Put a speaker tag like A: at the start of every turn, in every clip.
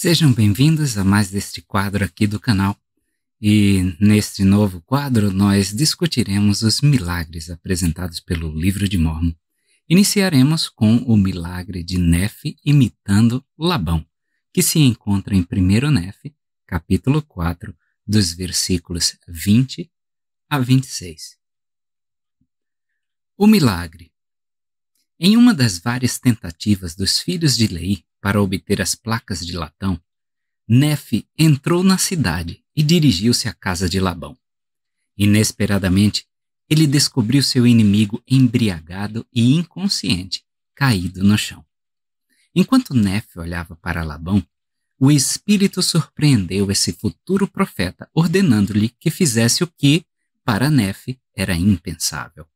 A: Sejam bem-vindos a mais deste quadro aqui do canal. E neste novo quadro nós discutiremos os milagres apresentados pelo Livro de Mórmon. Iniciaremos com o milagre de Nefe imitando Labão, que se encontra em 1 Nefe, capítulo 4, dos versículos 20 a 26. O milagre. Em uma das várias tentativas dos filhos de Leí para obter as placas de latão, Nefe entrou na cidade e dirigiu-se à casa de Labão. Inesperadamente, ele descobriu seu inimigo embriagado e inconsciente, caído no chão. Enquanto Nefe olhava para Labão, o espírito surpreendeu esse futuro profeta, ordenando-lhe que fizesse o que, para Nefe, era impensável.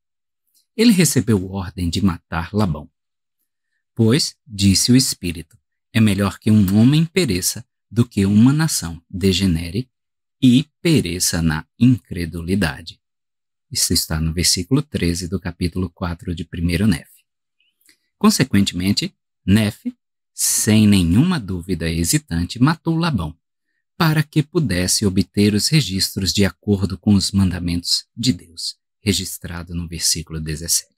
A: Ele recebeu ordem de matar Labão. Pois, disse o espírito, é melhor que um homem pereça do que uma nação degenere e pereça na incredulidade. Isso está no versículo 13 do capítulo 4 de 1 Nefe. Consequentemente, Nefe, sem nenhuma dúvida hesitante, matou Labão, para que pudesse obter os registros de acordo com os mandamentos de Deus, registrado no versículo 17.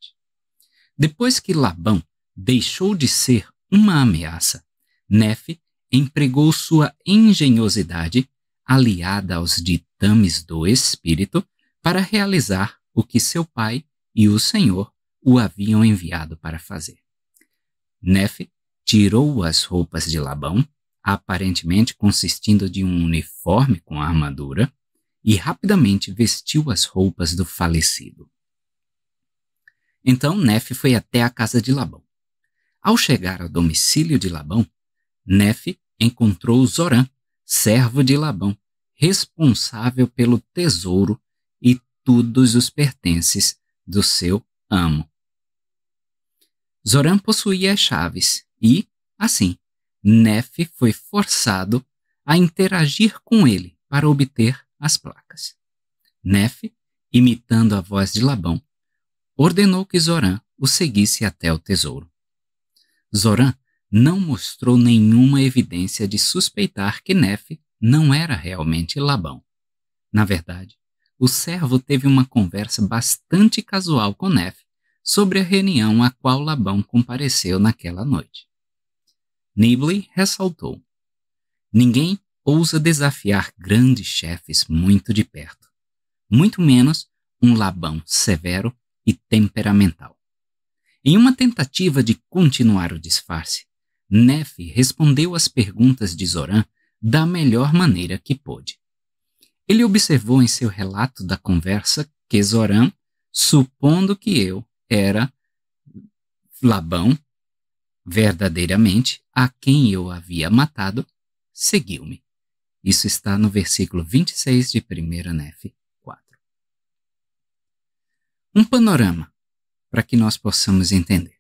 A: Depois que Labão deixou de ser uma ameaça, Nefe empregou sua engenhosidade, aliada aos ditames do Espírito, para realizar o que seu pai e o Senhor o haviam enviado para fazer. Nefe tirou as roupas de Labão, aparentemente consistindo de um uniforme com armadura, e rapidamente vestiu as roupas do falecido. Então Nefe foi até a casa de Labão. Ao chegar ao domicílio de Labão, Nefe encontrou Zorã, servo de Labão, responsável pelo tesouro e todos os pertences do seu amo. Zorã possuía as chaves e, assim, Nefe foi forçado a interagir com ele para obter as placas. Nefe, imitando a voz de Labão, ordenou que Zorã o seguisse até o tesouro. Zorã não mostrou nenhuma evidência de suspeitar que Nefe não era realmente Labão. Na verdade, o servo teve uma conversa bastante casual com Nefe sobre a reunião a qual Labão compareceu naquela noite. Nibley ressaltou: ninguém ousa desafiar grandes chefes muito de perto, muito menos um Labão severo e temperamental. Em uma tentativa de continuar o disfarce, Nefe respondeu às perguntas de Zorã da melhor maneira que pôde. Ele observou em seu relato da conversa que Zorã, supondo que eu era Labão, verdadeiramente a quem eu havia matado, seguiu-me. Isso está no versículo 26 de 1 Nefe 4. Um panorama para que nós possamos entender.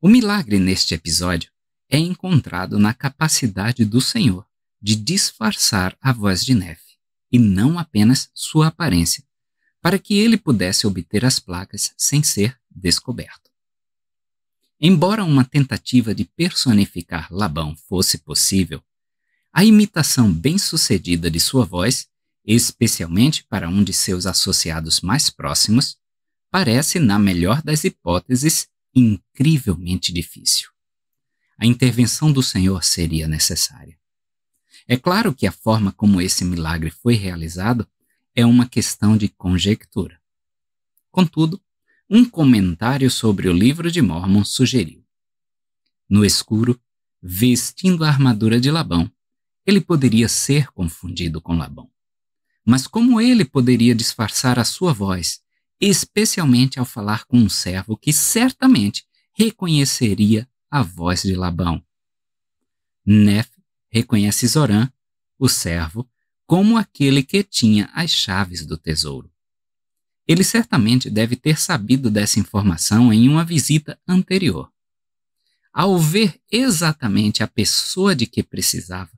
A: O milagre neste episódio é encontrado na capacidade do Senhor de disfarçar a voz de Nefe, e não apenas sua aparência, para que ele pudesse obter as placas sem ser descoberto. Embora uma tentativa de personificar Labão fosse possível, a imitação bem-sucedida de sua voz, especialmente para um de seus associados mais próximos, parece, na melhor das hipóteses, incrivelmente difícil. A intervenção do Senhor seria necessária. É claro que a forma como esse milagre foi realizado é uma questão de conjectura. Contudo, um comentário sobre o Livro de Mórmon sugeriu: no escuro, vestindo a armadura de Labão, ele poderia ser confundido com Labão. Mas como ele poderia disfarçar a sua voz, especialmente ao falar com um servo que certamente reconheceria a voz de Labão? Nefe reconhece Zorã, o servo, como aquele que tinha as chaves do tesouro. Ele certamente deve ter sabido dessa informação em uma visita anterior. Ao ver exatamente a pessoa de que precisava,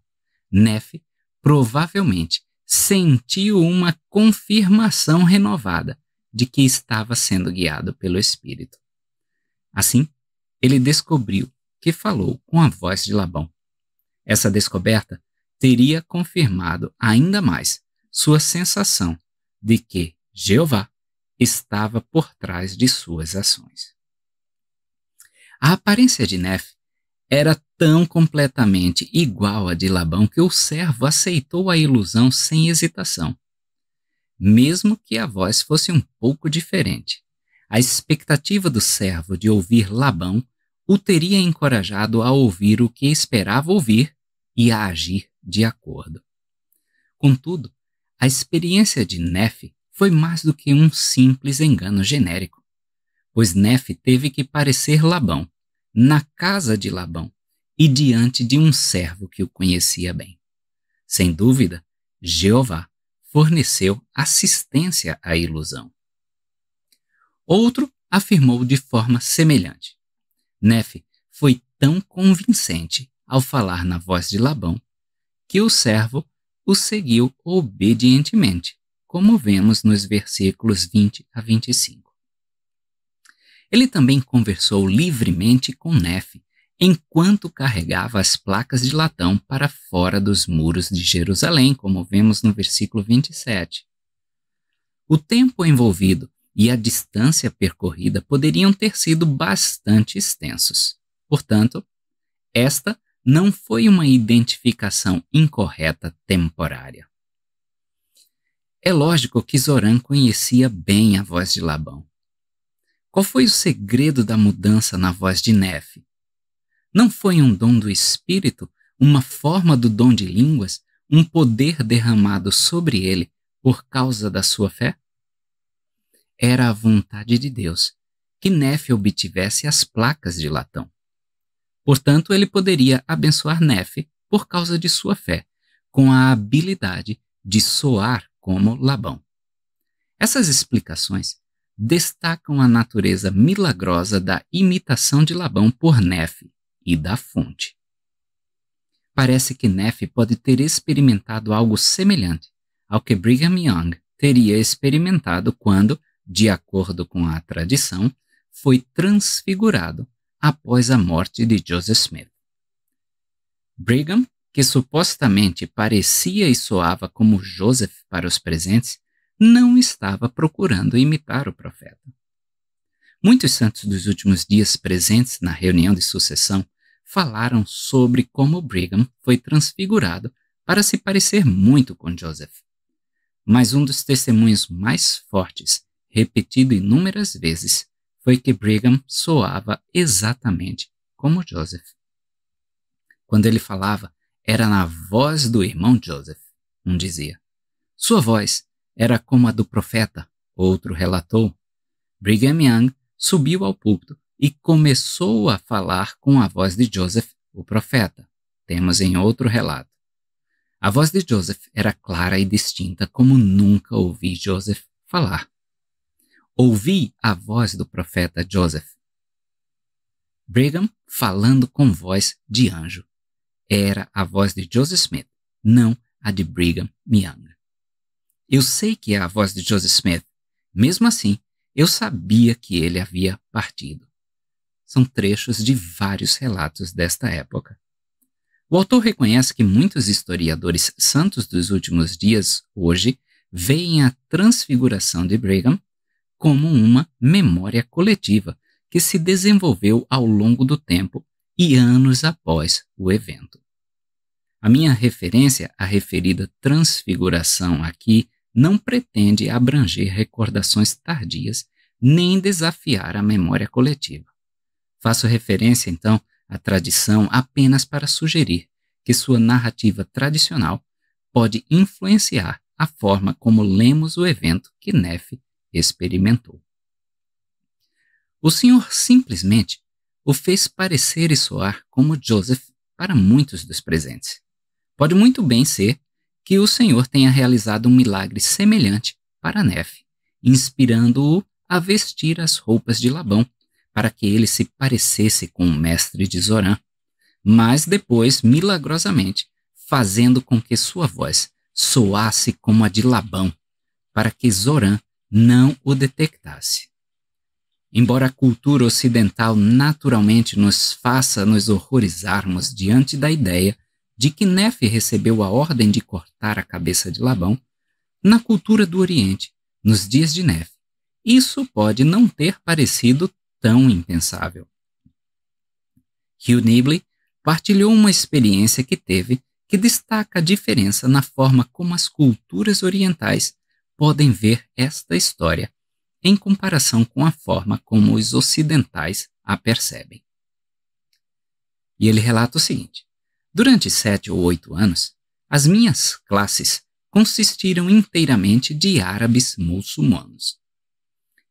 A: Nefe provavelmente sentiu uma confirmação renovada de que estava sendo guiado pelo Espírito. Assim, ele descobriu que falou com a voz de Labão. Essa descoberta teria confirmado ainda mais sua sensação de que Jeová estava por trás de suas ações. A aparência de Nefe era tão completamente igual à de Labão que o servo aceitou a ilusão sem hesitação. Mesmo que a voz fosse um pouco diferente, a expectativa do servo de ouvir Labão o teria encorajado a ouvir o que esperava ouvir e a agir de acordo. Contudo, a experiência de Nefe foi mais do que um simples engano genérico, pois Nefe teve que parecer Labão, na casa de Labão e diante de um servo que o conhecia bem. Sem dúvida, Jeová forneceu assistência à ilusão. Outro afirmou de forma semelhante. Nefe foi tão convincente ao falar na voz de Labão que o servo o seguiu obedientemente, como vemos nos versículos 20 a 25. Ele também conversou livremente com Nefe enquanto carregava as placas de latão para fora dos muros de Jerusalém, como vemos no versículo 27. O tempo envolvido e a distância percorrida poderiam ter sido bastante extensos. Portanto, esta não foi uma identificação incorreta temporária. É lógico que Zorã conhecia bem a voz de Labão. Qual foi o segredo da mudança na voz de Nefe? Não foi um dom do Espírito, uma forma do dom de línguas, um poder derramado sobre ele por causa da sua fé? Era a vontade de Deus que Nefe obtivesse as placas de latão. Portanto, ele poderia abençoar Nefe por causa de sua fé, com a habilidade de soar como Labão. Essas explicações destacam a natureza milagrosa da imitação de Labão por Nefe e da fonte. Parece que Nefe pode ter experimentado algo semelhante ao que Brigham Young teria experimentado quando, de acordo com a tradição, foi transfigurado após a morte de Joseph Smith. Brigham, que supostamente parecia e soava como Joseph para os presentes, não estava procurando imitar o profeta. Muitos santos dos últimos dias presentes na reunião de sucessão falaram sobre como Brigham foi transfigurado para se parecer muito com Joseph. Mas um dos testemunhos mais fortes, repetido inúmeras vezes, foi que Brigham soava exatamente como Joseph. Quando ele falava, era na voz do irmão Joseph, um dizia. Sua voz era como a do profeta, outro relatou. Brigham Young subiu ao púlpito e começou a falar com a voz de Joseph, o profeta. Temos em outro relato. A voz de Joseph era clara e distinta como nunca ouvi Joseph falar. Ouvi a voz do profeta Joseph. Brigham falando com voz de anjo. Era a voz de Joseph Smith, não a de Brigham Young. Eu sei que é a voz de Joseph Smith. Mesmo assim, eu sabia que ele havia partido. São trechos de vários relatos desta época. O autor reconhece que muitos historiadores santos dos últimos dias, hoje, veem a transfiguração de Brigham como uma memória coletiva que se desenvolveu ao longo do tempo e anos após o evento. A minha referência à referida transfiguração aqui não pretende abranger recordações tardias nem desafiar a memória coletiva. Faço referência, então, à tradição apenas para sugerir que sua narrativa tradicional pode influenciar a forma como lemos o evento que Nefe experimentou. O Senhor simplesmente o fez parecer e soar como Joseph para muitos dos presentes. Pode muito bem ser que o Senhor tenha realizado um milagre semelhante para Nefe, inspirando-o a vestir as roupas de Labão, para que ele se parecesse com o mestre de Zorã, mas depois, milagrosamente, fazendo com que sua voz soasse como a de Labão, para que Zorã não o detectasse. Embora a cultura ocidental naturalmente nos faça nos horrorizarmos diante da ideia de que Nefe recebeu a ordem de cortar a cabeça de Labão, na cultura do Oriente, nos dias de Nefe, isso pode não ter parecido tão impensável. Hugh Nibley partilhou uma experiência que teve que destaca a diferença na forma como as culturas orientais podem ver esta história em comparação com a forma como os ocidentais a percebem. E ele relata o seguinte: durante 7 ou 8 anos, as minhas classes consistiram inteiramente de árabes muçulmanos.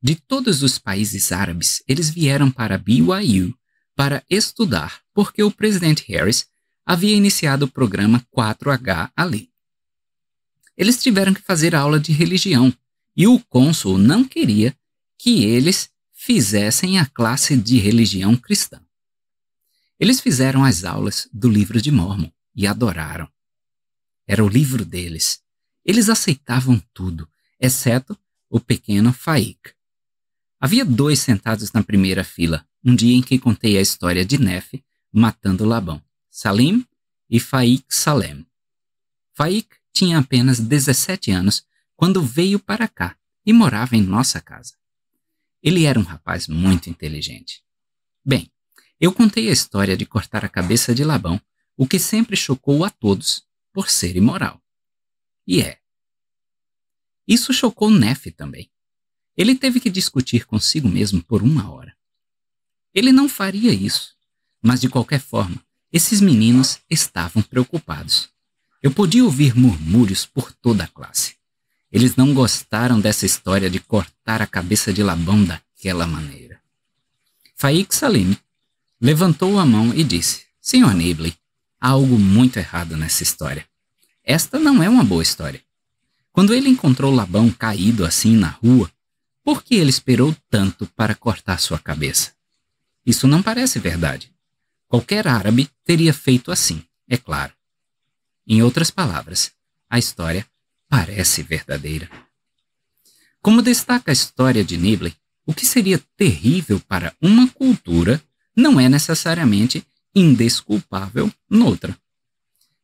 A: De todos os países árabes, eles vieram para BYU para estudar, porque o presidente Harris havia iniciado o programa 4H ali. Eles tiveram que fazer aula de religião, e o cônsul não queria que eles fizessem a classe de religião cristã. Eles fizeram as aulas do livro de Mórmon e adoraram. Era o livro deles. Eles aceitavam tudo, exceto o pequeno Faik. Havia 2 sentados na primeira fila, um dia em que contei a história de Nefe matando Labão, Salim e Faik Salem. Faik tinha apenas 17 anos quando veio para cá e morava em nossa casa. Ele era um rapaz muito inteligente. Bem, eu contei a história de cortar a cabeça de Labão, o que sempre chocou a todos por ser imoral. E é. Isso chocou Nefe também. Ele teve que discutir consigo mesmo por 1 hora. Ele não faria isso, mas de qualquer forma, esses meninos estavam preocupados. Eu podia ouvir murmúrios por toda a classe. Eles não gostaram dessa história de cortar a cabeça de Labão daquela maneira. Faik Salim levantou a mão e disse: Sr. Nibley, há algo muito errado nessa história. Esta não é uma boa história. Quando ele encontrou Labão caído assim na rua, por que ele esperou tanto para cortar sua cabeça? Isso não parece verdade. Qualquer árabe teria feito assim, é claro. Em outras palavras, a história parece verdadeira. Como destaca a história de Nibley, o que seria terrível para uma cultura não é necessariamente indesculpável noutra.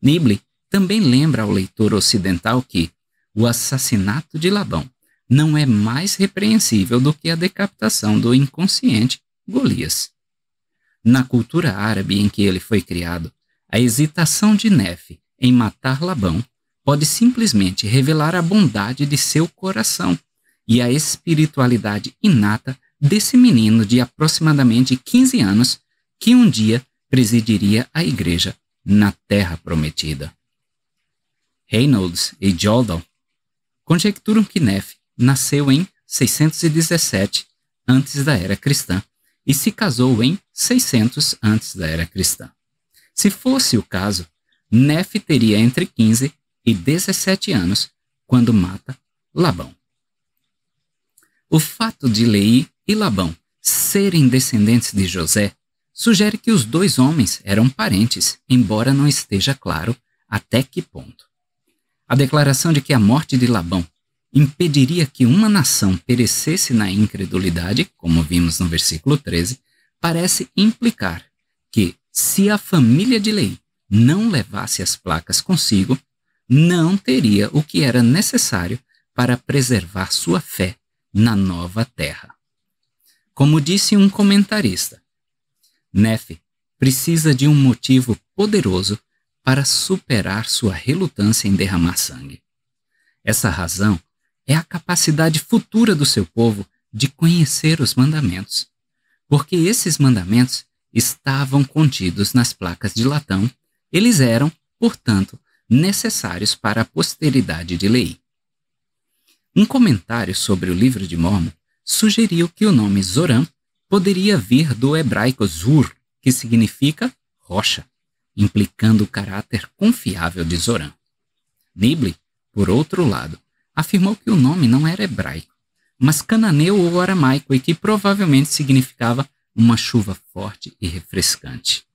A: Nibley também lembra ao leitor ocidental que o assassinato de Labão não é mais repreensível do que a decapitação do inconsciente Golias. Na cultura árabe em que ele foi criado, a hesitação de Nefe em matar Labão pode simplesmente revelar a bondade de seu coração e a espiritualidade inata desse menino de aproximadamente 15 anos que um dia presidiria a igreja na Terra Prometida. Reynolds e Jordan conjecturam que Nefe nasceu em 617 antes da Era Cristã e se casou em 600 antes da Era Cristã. Se fosse o caso, Nefe teria entre 15 e 17 anos quando mata Labão. O fato de Leí e Labão serem descendentes de José sugere que os 2 homens eram parentes, embora não esteja claro até que ponto. A declaração de que a morte de Labão impediria que uma nação perecesse na incredulidade, como vimos no versículo 13, parece implicar que, se a família de Leí não levasse as placas consigo, não teria o que era necessário para preservar sua fé na nova terra. Como disse um comentarista, Nefe precisa de um motivo poderoso para superar sua relutância em derramar sangue. Essa razão é a capacidade futura do seu povo de conhecer os mandamentos, porque esses mandamentos estavam contidos nas placas de latão, eles eram, portanto, necessários para a posteridade de Leí. Um comentário sobre o livro de Mórmon sugeriu que o nome Zoram poderia vir do hebraico Zur, que significa rocha, implicando o caráter confiável de Zoram. Nibley, por outro lado, afirmou que o nome não era hebraico, mas cananeu ou aramaico e que provavelmente significava uma chuva forte e refrescante.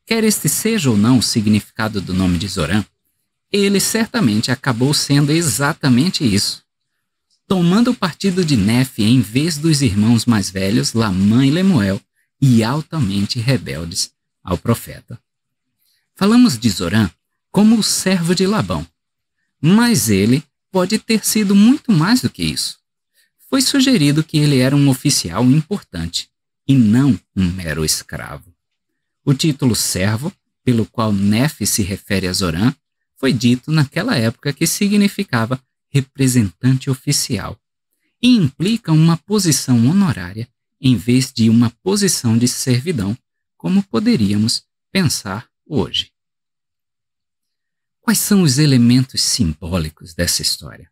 A: Quer este seja ou não o significado do nome de Zoram, ele certamente acabou sendo exatamente isso. Tomando o partido de Nefe em vez dos irmãos mais velhos, Lamã e Lemuel, e altamente rebeldes ao profeta. Falamos de Zorã como o servo de Labão, mas ele pode ter sido muito mais do que isso. Foi sugerido que ele era um oficial importante e não um mero escravo. O título servo, pelo qual Nefe se refere a Zorã, foi dito naquela época que significava representante oficial e implica uma posição honorária em vez de uma posição de servidão, como poderíamos pensar hoje. Quais são os elementos simbólicos dessa história?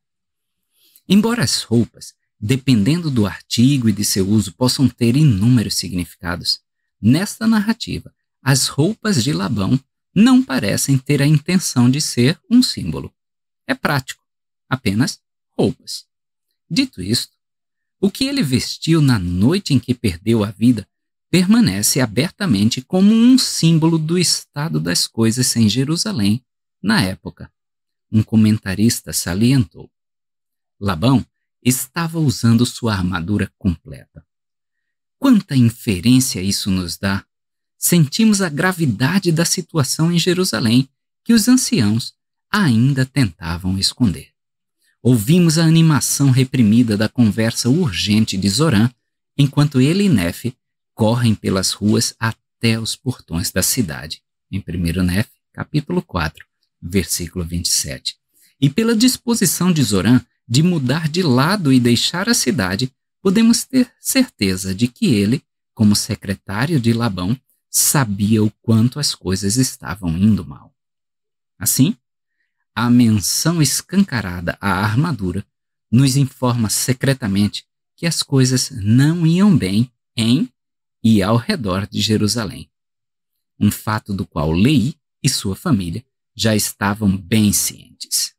A: Embora as roupas, dependendo do artigo e de seu uso, possam ter inúmeros significados, nesta narrativa, as roupas de Labão não parecem ter a intenção de ser um símbolo. É prático, apenas roupas. Dito isto, o que ele vestiu na noite em que perdeu a vida permanece abertamente como um símbolo do estado das coisas em Jerusalém na época. Um comentarista salientou: Labão estava usando sua armadura completa. Quanta inferência isso nos dá! Sentimos a gravidade da situação em Jerusalém que os anciãos ainda tentavam esconder. Ouvimos a animação reprimida da conversa urgente de Zorã, enquanto ele e Nefe correm pelas ruas até os portões da cidade. Em 1 Nefe, capítulo 4, versículo 27. E pela disposição de Zorã de mudar de lado e deixar a cidade, podemos ter certeza de que ele, como secretário de Labão, sabia o quanto as coisas estavam indo mal. Assim, a menção escancarada à armadura nos informa secretamente que as coisas não iam bem em e ao redor de Jerusalém. Um fato do qual Leí e sua família já estavam bem cientes.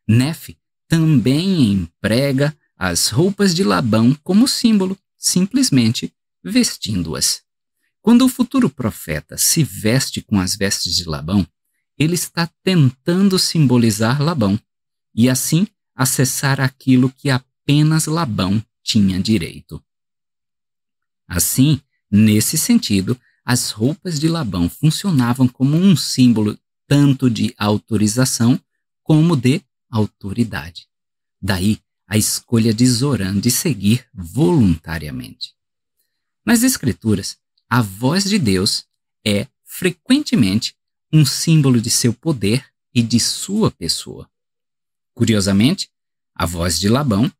A: Nefe também emprega as roupas de Labão como símbolo, simplesmente vestindo-as. Quando o futuro profeta se veste com as vestes de Labão, ele está tentando simbolizar Labão e assim acessar aquilo que apenas Labão tinha direito. Assim, nesse sentido, as roupas de Labão funcionavam como um símbolo tanto de autorização como de autoridade. Daí a escolha de Zorã de seguir voluntariamente. Nas Escrituras, a voz de Deus é frequentemente um símbolo de seu poder e de sua pessoa. Curiosamente, a voz de Labão,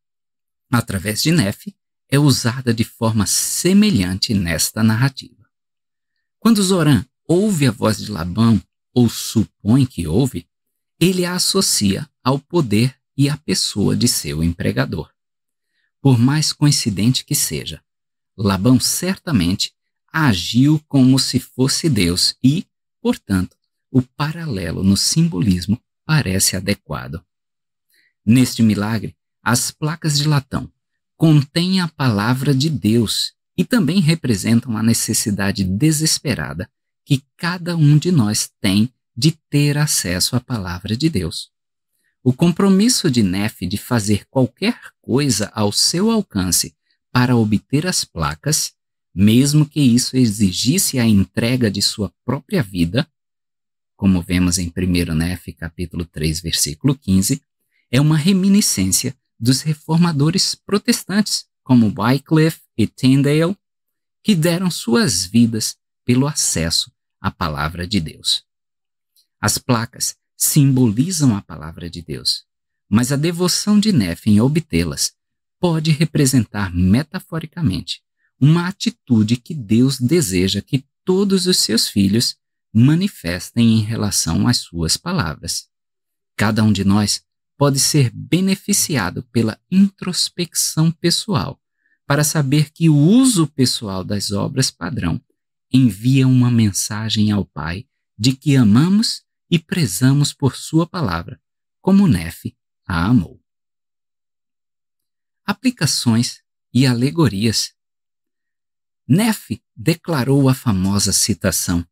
A: através de Nefe, é usada de forma semelhante nesta narrativa. Quando Zorã ouve a voz de Labão, ou supõe que ouve, ele a associa ao poder e à pessoa de seu empregador. Por mais coincidente que seja, Labão certamente agiu como se fosse Deus e, portanto, o paralelo no simbolismo parece adequado. Neste milagre, as placas de latão contêm a palavra de Deus e também representam a necessidade desesperada que cada um de nós tem de ter acesso à palavra de Deus. O compromisso de Nefe de fazer qualquer coisa ao seu alcance para obter as placas, mesmo que isso exigisse a entrega de sua própria vida, como vemos em 1 Nefe, capítulo 3, versículo 15, é uma reminiscência dos reformadores protestantes, como Wycliffe e Tyndale, que deram suas vidas pelo acesso à palavra de Deus. As placas simbolizam a palavra de Deus, mas a devoção de Nefe em obtê-las pode representar metaforicamente uma atitude que Deus deseja que todos os seus filhos manifestem em relação às suas palavras. Cada um de nós pode ser beneficiado pela introspecção pessoal para saber que o uso pessoal das obras padrão envia uma mensagem ao Pai de que amamos e prezamos por sua palavra, como Nefe a amou. Aplicações e alegorias. Nefe declarou a famosa citação: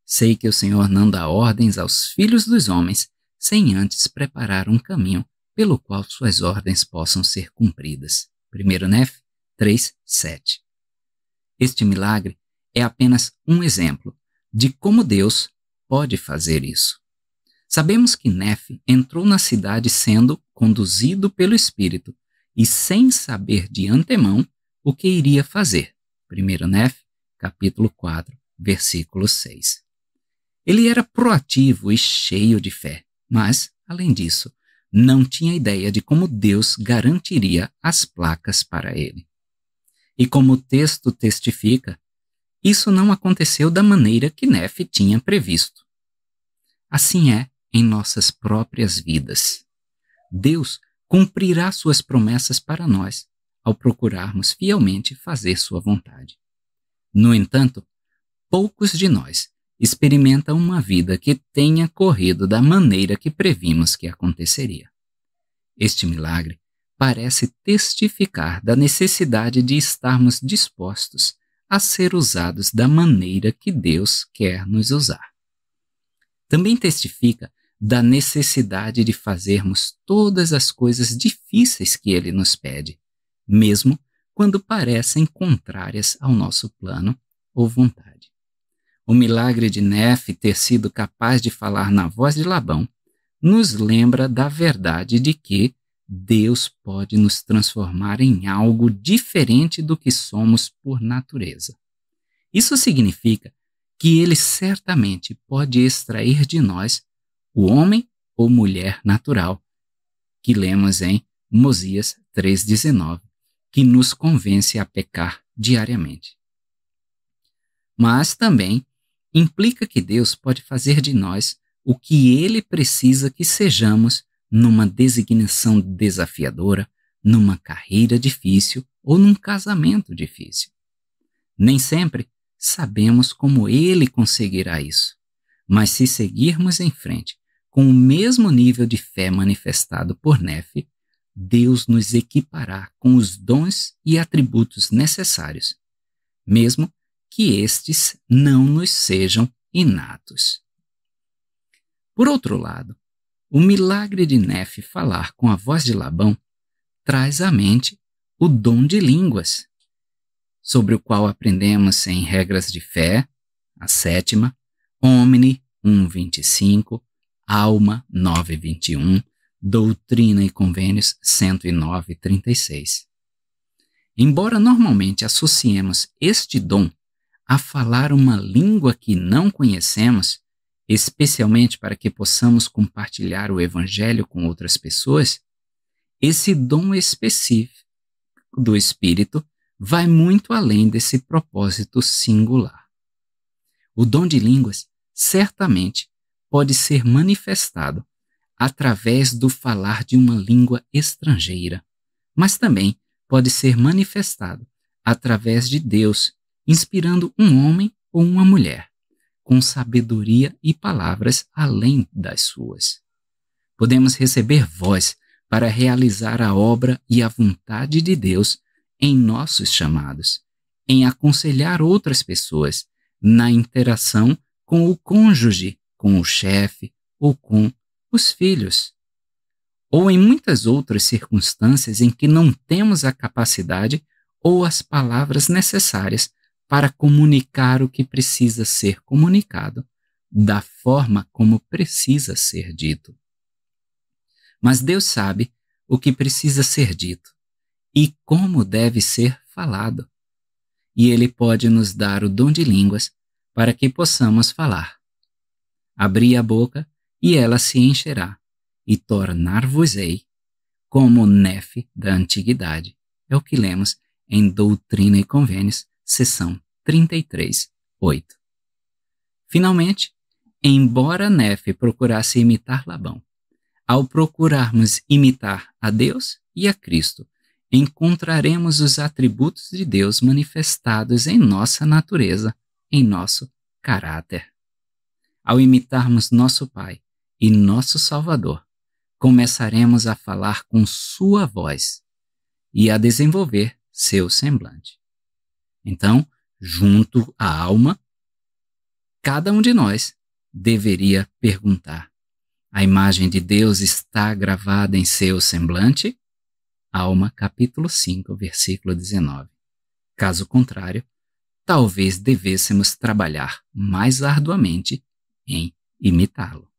A: "Sei que o Senhor não dá ordens aos filhos dos homens sem antes preparar um caminho pelo qual suas ordens possam ser cumpridas." 1 Nefe 3:7. Este milagre é apenas um exemplo de como Deus pode fazer isso. Sabemos que Nefe entrou na cidade sendo conduzido pelo Espírito e sem saber de antemão o que iria fazer. 1 Nefe, capítulo 4, versículo 6. Ele era proativo e cheio de fé, mas, além disso, não tinha ideia de como Deus garantiria as placas para ele. E como o texto testifica, isso não aconteceu da maneira que Nefe tinha previsto. Assim é em nossas próprias vidas. Deus cumprirá suas promessas para nós ao procurarmos fielmente fazer sua vontade. No entanto, poucos de nós experimentam uma vida que tenha corrido da maneira que previmos que aconteceria. Este milagre parece testificar da necessidade de estarmos dispostos a ser usados da maneira que Deus quer nos usar. Também testifica da necessidade de fazermos todas as coisas difíceis que Ele nos pede, mesmo quando parecem contrárias ao nosso plano ou vontade. O milagre de Nefe ter sido capaz de falar na voz de Labão nos lembra da verdade de que Deus pode nos transformar em algo diferente do que somos por natureza. Isso significa que Ele certamente pode extrair de nós o homem ou mulher natural, que lemos em Mosias 3,19, que nos convence a pecar diariamente. Mas também implica que Deus pode fazer de nós o que Ele precisa que sejamos numa designação desafiadora, numa carreira difícil ou num casamento difícil. Nem sempre sabemos como Ele conseguirá isso, mas se seguirmos em frente com o mesmo nível de fé manifestado por Nefe, Deus nos equipará com os dons e atributos necessários, mesmo que estes não nos sejam inatos. Por outro lado, o milagre de Nefe falar com a voz de Labão traz à mente o dom de línguas, sobre o qual aprendemos em Regras de Fé, a 7ª, Omni 1:25, Alma 9:21, Doutrina e Convênios 109:36. Embora normalmente associemos este dom a falar uma língua que não conhecemos, especialmente para que possamos compartilhar o Evangelho com outras pessoas, esse dom específico do Espírito vai muito além desse propósito singular. O dom de línguas certamente pode ser manifestado através do falar de uma língua estrangeira, mas também pode ser manifestado através de Deus, inspirando um homem ou uma mulher, com sabedoria e palavras além das suas. Podemos receber voz para realizar a obra e a vontade de Deus em nossos chamados, em aconselhar outras pessoas, na interação com o cônjuge, com o chefe ou com os filhos, ou em muitas outras circunstâncias em que não temos a capacidade ou as palavras necessárias para comunicar o que precisa ser comunicado, da forma como precisa ser dito. Mas Deus sabe o que precisa ser dito e como deve ser falado, e Ele pode nos dar o dom de línguas para que possamos falar. Abri a boca e ela se encherá, e tornar-vos-ei como Nefe da antiguidade. É o que lemos em Doutrina e Convênios, seção 33, 8. Finalmente, embora Nefe procurasse imitar Labão, ao procurarmos imitar a Deus e a Cristo, encontraremos os atributos de Deus manifestados em nossa natureza, em nosso caráter. Ao imitarmos nosso Pai e nosso Salvador, começaremos a falar com sua voz e a desenvolver seu semblante. Então, junto à alma, cada um de nós deveria perguntar: a imagem de Deus está gravada em seu semblante? Alma, capítulo 5, versículo 19. Caso contrário, talvez devêssemos trabalhar mais arduamente em imitá-lo.